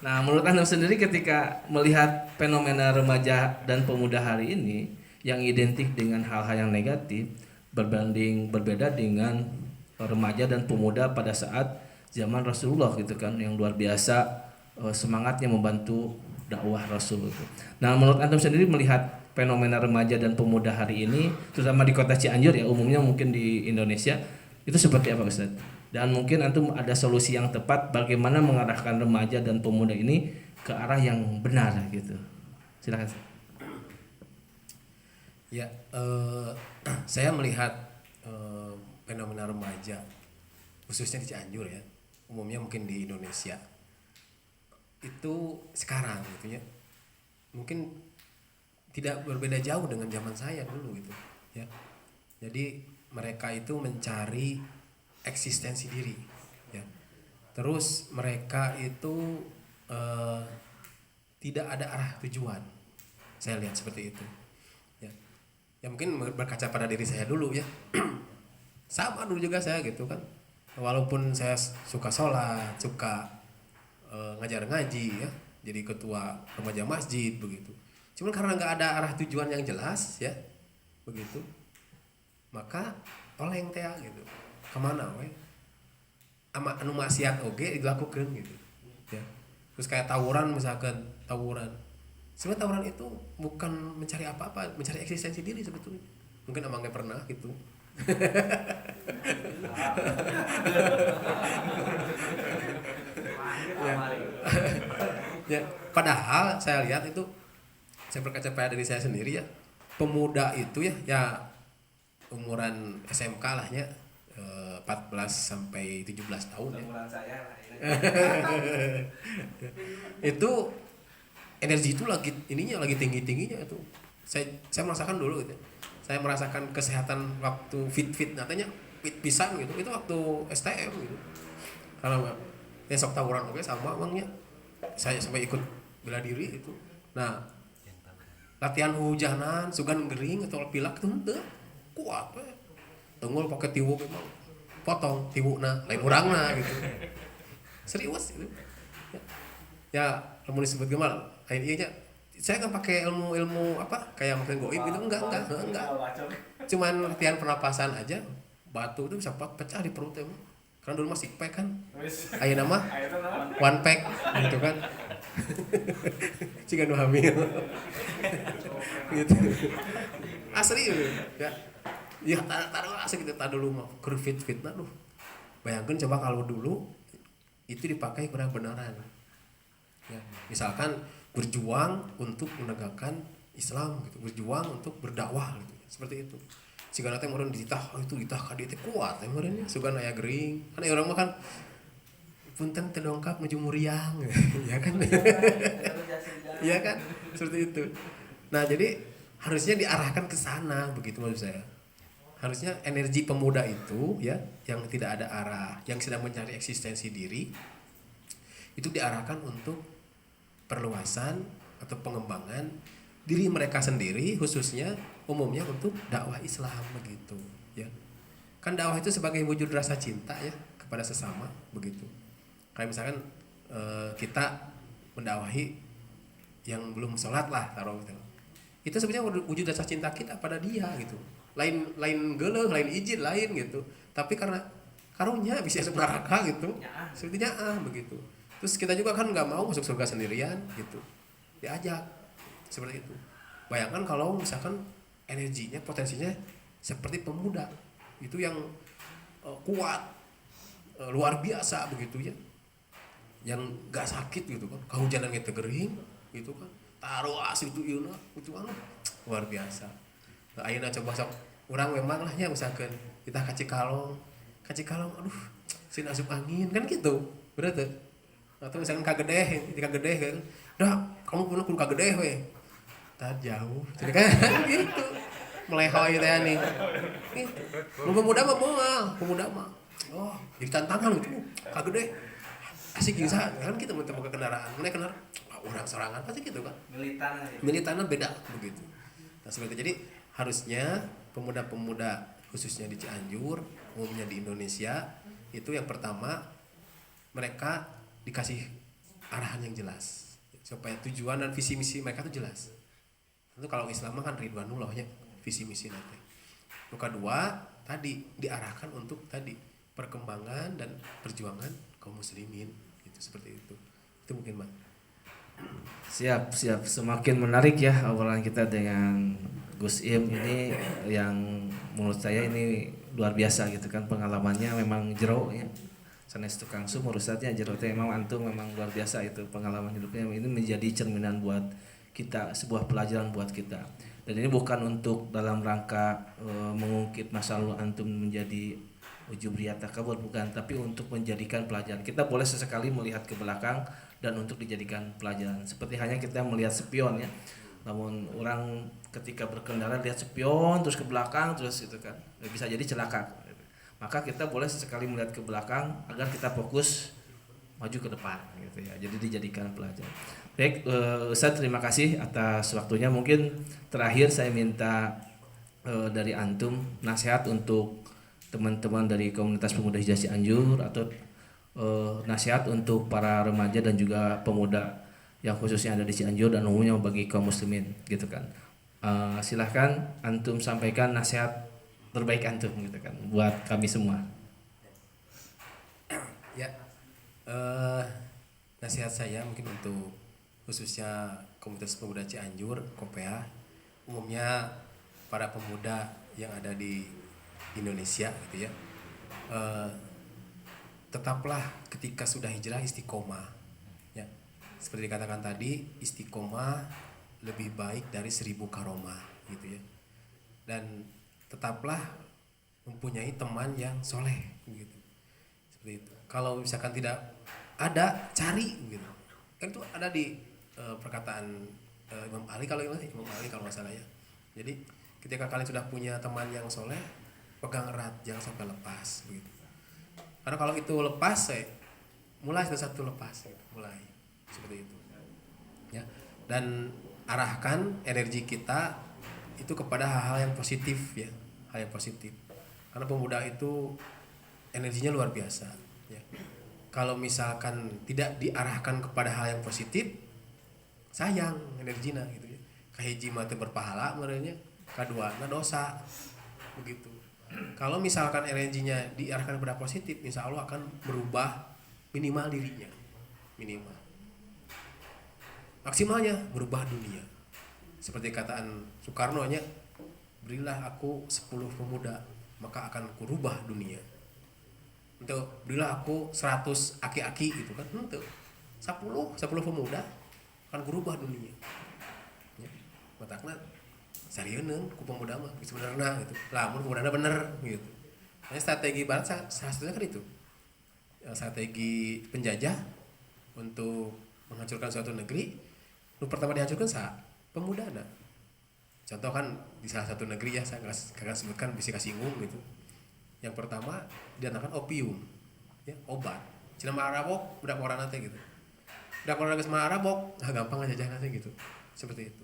Nah menurut Anda sendiri ketika melihat fenomena remaja dan pemuda hari ini yang identik dengan hal-hal yang negatif berbeda dengan remaja dan pemuda pada saat zaman Rasulullah gitu kan, yang luar biasa semangatnya membantu dakwah Rasul itu. Nah menurut antum sendiri melihat fenomena remaja dan pemuda hari ini terutama di kota Cianjur ya, umumnya mungkin di Indonesia itu seperti apa Ustaz? Dan mungkin antum ada solusi yang tepat bagaimana mengarahkan remaja dan pemuda ini ke arah yang benar gitu. Silakan. Ya, saya melihat fenomena remaja khususnya di Cianjur ya, umumnya mungkin di Indonesia itu sekarang gitu ya, mungkin tidak berbeda jauh dengan zaman saya dulu gitu ya. Jadi mereka itu mencari eksistensi diri ya, terus mereka itu tidak ada arah tujuan, saya lihat seperti itu. Ya mungkin berkaca pada diri saya dulu ya. Sama dulu juga saya gitu kan. Walaupun saya suka sholat, suka ngajar ngaji ya, jadi ketua remaja masjid begitu. Cuman karena nggak ada arah tujuan yang jelas ya, begitu. Maka oleng teh gitu. Kemana we? Ama anu maksiat oge dilakukan gitu. Ya. Terus kayak tawuran misalkan, tawuran. Sebenarnya tawuran itu bukan mencari apa-apa, mencari eksistensi diri sebetulnya. Mungkin abang nggak pernah gitu. Ya. Ya, padahal saya lihat itu, saya berkaca pada diri saya sendiri ya, pemuda itu ya umuran SMK lah ya, 14 sampai 17 tahun ya. Itu energi itu lagi tinggi-tingginya itu. Saya merasakan dulu gitu. Saya merasakan kesehatan waktu fit katanya fit pisan gitu. Itu waktu STM gitu. Karena ya sok tawuran oke sama emangnya. Saya sampai ikut bela diri itu. Nah, latihan hujanan, sugan gering atau pilak tuh henteu kuat we. Tenggul pakai tiwuk emang. Potong tiwukna lain urangna gitu. Serius gitu. Ya, mau disebut gimana? Lain iya nya. Saya kan pakai ilmu apa? Kayak makan goib gitu enggak. Cuman latihan pernapasan aja. Batu itu bisa pecah di perut emang. Karena dulu masih pack kan. Ayeuna mah one pack gitu kan. Jika nu hamil. Gitu. Asli gitu. Ya. Ya taruh asli gitu dulu mah keur fit-fitna duh. Bayangkeun coba kalau dulu itu dipakai kurang benaran. Ya, misalkan berjuang untuk menegakkan Islam gitu, berjuang untuk berdakwah gitu. Seperti itu. Sigana teh meureun dititah, itu ditah ka dieu teh kuat teh meureun nya, sugan aya gering. Kan urang mah kan punten teu dongkap nuju muriang. Ya kan? Iya kan? Seperti itu. Nah, jadi harusnya diarahkan ke sana begitu maksud saya. Harusnya energi pemuda itu ya yang tidak ada arah, yang sedang mencari eksistensi diri itu diarahkan untuk perluasan atau pengembangan diri mereka sendiri, khususnya umumnya untuk dakwah Islam begitu ya. Kan dakwah itu sebagai wujud rasa cinta ya kepada sesama begitu. Kayak misalkan kita mendakwahi yang belum sholat lah taruh gitu. Itu sebenarnya wujud rasa cinta kita pada dia gitu. Lain geuleuh, lain izin lain gitu. Tapi karena karunya bisa masuk neraka gitu. Sepertinya begitu. Terus kita juga kan nggak mau masuk surga sendirian gitu, diajak seperti itu. Bayangkan kalau misalkan energinya, potensinya seperti pemuda itu yang kuat, luar biasa begitu ya, yang nggak sakit gitu kan, kehujanan gitu gering gitu kan, taruh asli itu iuna itu luar biasa. Nah, ayeuna coba sok urang memang lah ya usahakeun kita kacikalong, aduh sin asup angin kan gitu, berarti atau misalkan kagedeh kan, dah kamu pulang kudu kagedeh we, tad jauh, jadi kan gitu, melehoy teh nih, gitu. Pemuda mah, oh jadi tantangan gitu, kagedeh, asik bisa kan kita gitu, ke kendaraan, mana kendaraan, orang sorangan pasti gitu kan, militannya beda begitu. Nah seperti itu, jadi harusnya pemuda-pemuda khususnya di Cianjur, umumnya di Indonesia itu yang pertama mereka dikasih arahan yang jelas supaya tujuan dan visi misi mereka itu jelas. Tentu kalau Islam kan ridwanullah ya visi misi nanti. Yang kedua tadi diarahkan untuk tadi perkembangan dan perjuangan kaum muslimin gitu, seperti itu. Itu mungkin Bang. Siap. Semakin menarik ya obrolan kita dengan Gus Im ini, yang menurut saya ini luar biasa gitu kan, pengalamannya memang jero ya. Sanes tukang sumur ustadznya jero teh memang antum memang luar biasa itu pengalaman hidupnya, ini menjadi cerminan buat kita, sebuah pelajaran buat kita. Dan ini bukan untuk dalam rangka mengungkit masa lalu antum menjadi ujubriyat takabur, bukan, tapi untuk menjadikan pelajaran. Kita boleh sesekali melihat ke belakang dan untuk dijadikan pelajaran. Seperti hanya kita melihat spion ya. Namun orang ketika berkendara lihat spion terus ke belakang terus itu kan bisa jadi celaka. Maka kita boleh sesekali melihat ke belakang agar kita fokus maju ke depan gitu ya. Jadi dijadikan pelajaran. Baik, Ustaz terima kasih atas waktunya. Mungkin terakhir saya minta dari antum nasihat untuk teman-teman dari komunitas pemuda Hijrah Cianjur, atau nasihat untuk para remaja dan juga pemuda yang khususnya ada di Cianjur dan umumnya bagi kaum muslimin gitu kan. Silahkan antum sampaikan nasihat terbaik antum gitu kan buat kami semua. Ya, nasihat saya mungkin untuk khususnya komunitas pemuda Cianjur, KOPEA, umumnya para pemuda yang ada di Indonesia gitu ya. eh, tetaplah ketika sudah hijrah istiqomah, ya. Seperti dikatakan tadi, istiqomah lebih baik dari 1000 karomah, gitu ya. Dan tetaplah mempunyai teman yang soleh, gitu. Seperti itu. Kalau misalkan tidak ada, cari, gitu. Kan itu ada di perkataan Imam Ali kalau nggak salah ya. Jadi ketika kalian sudah punya teman yang soleh, pegang erat, jangan sampai lepas, begitu. Karena kalau itu lepas, mulai satu lepas, gitu. Mulai seperti itu, ya. Dan arahkan energi kita itu kepada hal-hal yang positif, ya, hal yang positif. Karena pemuda itu energinya luar biasa, ya. Kalau misalkan tidak diarahkan kepada hal yang positif, sayang energinya, gitu ya. Kahiji mah teu berpahala merenya, kadua na dosa, begitu. Kalau misalkan energinya diarahkan kepada positif, insya Allah akan berubah minimal dirinya, minimal. Maksimalnya berubah dunia. Seperti kataan Soekarno nya, berilah aku 10 pemuda, maka akan kurubah dunia. Untuk berilah aku 100 aki-aki, gitu kan. Untuk 10 pemuda akan kurubah dunia. Ya. Matakna sarieun ku pemuda mah sebenarnya gitu. Lamun pemudana bener gitu. Nah, strategi barat salah satunya kan itu. Strategi penjajah untuk menghancurkan suatu negeri, nu pertama dihancurkan pemudana. Contoh kan di salah satu negeri ya, saya kagak sebutkan, bisa kasinggung gitu. Yang pertama dianakan opium, ya, obat. Cina marabok budak orang nanti gitu. Budak orang geus marabok, gampang ngajajah nanti gitu. Seperti itu.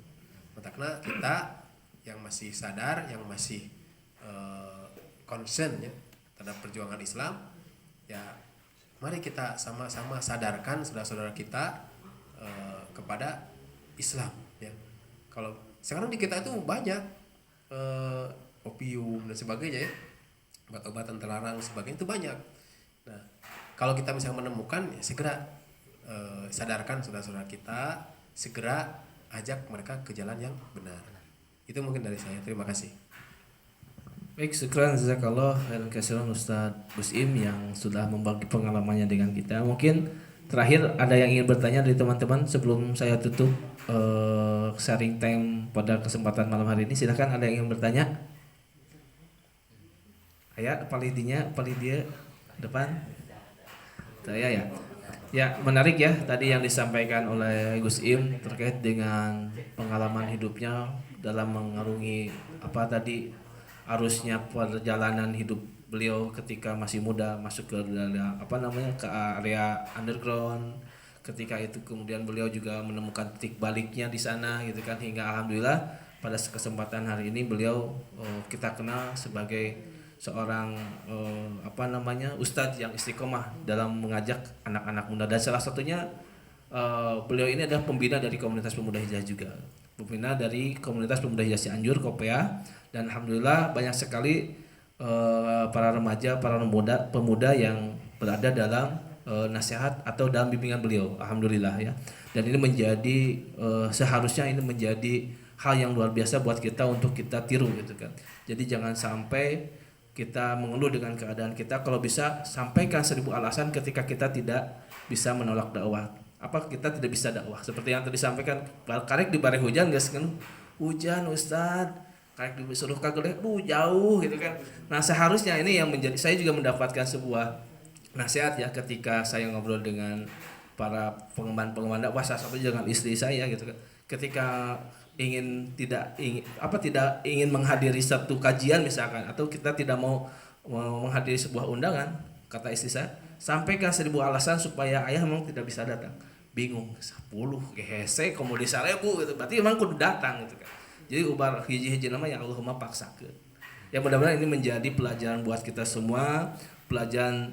Matakna kita yang masih sadar, yang masih concern ya terhadap perjuangan Islam, ya mari kita sama-sama sadarkan saudara-saudara kita kepada Islam, ya. Kalau sekarang di kita itu banyak opium dan sebagainya, ya, obat-obatan terlarang sebagainya itu banyak. Nah, kalau kita misalnya menemukan, ya segera sadarkan saudara-saudara kita, segera ajak mereka ke jalan yang benar. Itu mungkin dari saya. Terima kasih. Baik, syukran jazakallah khairan katsiran Ustaz Gus Im yang sudah membagi pengalamannya dengan kita. Mungkin terakhir ada yang ingin bertanya dari teman-teman sebelum saya tutup sharing time pada kesempatan malam hari ini. Silakan, ada yang ingin bertanya. Aya palidinya, palidia depan. Saya ya. Ya, menarik ya tadi yang disampaikan oleh Gus Im terkait dengan pengalaman hidupnya dalam mengarungi arusnya perjalanan hidup beliau ketika masih muda, masuk ke ke area underground. Ketika itu kemudian beliau juga menemukan titik baliknya di sana, gitu kan, hingga alhamdulillah pada kesempatan hari ini beliau kita kenal sebagai seorang ustadz yang istiqomah dalam mengajak anak-anak muda, dan salah satunya beliau ini adalah pembina dari komunitas pemuda hijrah juga, pembina dari komunitas pemuda hijrah Cianjur Kopea, dan alhamdulillah banyak sekali para remaja, para pemuda yang berada dalam nasihat atau dalam bimbingan beliau, alhamdulillah ya. Dan ini menjadi seharusnya ini menjadi hal yang luar biasa buat kita untuk kita tiru, gitu kan. Jadi jangan sampai kita mengeluh dengan keadaan kita. Kalau bisa sampaikan 1000 alasan ketika kita tidak bisa menolak dakwah. Kita tidak bisa dakwah. Seperti yang tadi disampaikan, karek di bare hujan guys kan. Hujan Ustaz, karek disuruh kagele jauh, gitu kan. Nah, seharusnya ini yang menjadi, saya juga mendapatkan sebuah nasihat ya ketika saya ngobrol dengan para pengemban dakwah, sampai dengan istri saya, gitu kan. Ketika tidak ingin menghadiri satu kajian misalkan, atau kita tidak mau menghadiri sebuah undangan, kata istri saya, sampaikan 1000 alasan supaya ayah memang tidak bisa datang. Bingung, 10 gehese komo di 1000 gitu, berarti memang kudu datang, gitu kan. Jadi ubar hiji-hiji nama yang Allahumma paksakeun. Ya, mudah-mudahan ini menjadi pelajaran buat kita semua, pelajaran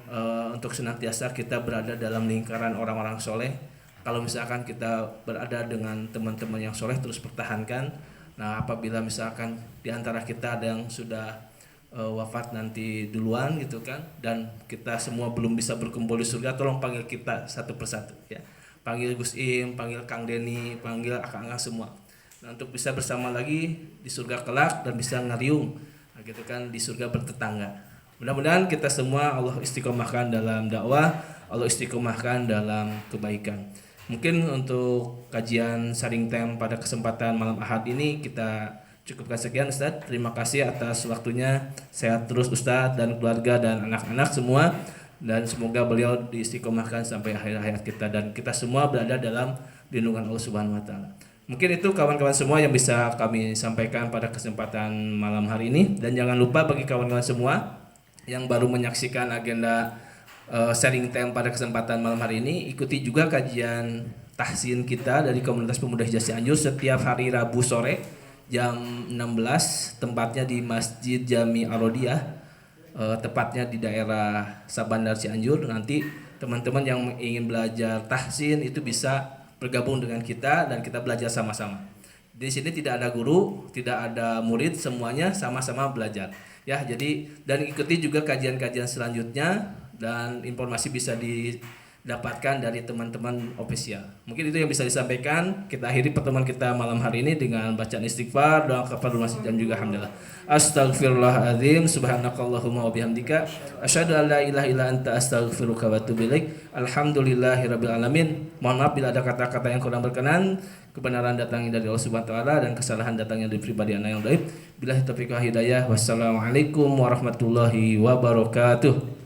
untuk senantiasa kita berada dalam lingkaran orang-orang soleh. Kalau misalkan kita berada dengan teman-teman yang soleh, terus pertahankan. Nah, apabila misalkan di antara kita ada yang sudah wafat nanti duluan, gitu kan, dan kita semua belum bisa berkumpul di surga, tolong panggil kita satu persatu ya. Panggil Gus Im, panggil Kang Deni, panggil akang-akang semua. Nah, untuk bisa bersama lagi di surga kelak dan bisa ngariung, nah, gitu kan, di surga bertetangga. Mudah-mudahan kita semua Allah istiqomahkan dalam dakwah, Allah istiqomahkan dalam kebaikan. Mungkin untuk kajian sharing time pada kesempatan malam Ahad ini kita cukupkan sekian Ustaz. Terima kasih atas waktunya. Sehat terus Ustaz dan keluarga dan anak-anak semua. Dan semoga beliau diistiqomahkan sampai akhir hayat kita dan kita semua berada dalam lindungan Allah Subhanahu wa taala. Mungkin itu kawan-kawan semua yang bisa kami sampaikan pada kesempatan malam hari ini, dan jangan lupa bagi kawan-kawan semua yang baru menyaksikan agenda sharing time pada kesempatan malam hari ini, ikuti juga kajian tahsin kita dari Komunitas Pemuda Hijaz Cianjur setiap hari Rabu sore jam 16, tempatnya di Masjid Jami Ar-Rodiyah, tepatnya di daerah Sabandar Cianjur. Nanti teman-teman yang ingin belajar tahsin itu bisa bergabung dengan kita dan kita belajar sama-sama. Di sini tidak ada guru, tidak ada murid, semuanya sama-sama belajar. Ya, jadi dan ikuti juga kajian-kajian selanjutnya dan informasi bisa didapatkan dari teman-teman official. Mungkin itu yang bisa disampaikan. Kita akhiri pertemuan kita malam hari ini dengan bacaan istighfar, doa kafarul masjid dan juga hamdalah. Astaghfirullahaladzim, subhanakallahumma wa bihamdika, asyhadu an la ilaha illa anta astaghfiruka wa atubu ilaik. Alhamdulillahirabbil alamin. Mohon maaf bila ada kata-kata yang kurang berkenan. Kebenaran datangnya dari Allah Subhanahu wa taala dan kesalahan datangnya dari pribadi anak yang dhaif. Billahi taufiq wal hidayah. Wassalamualaikum warahmatullahi wabarakatuh.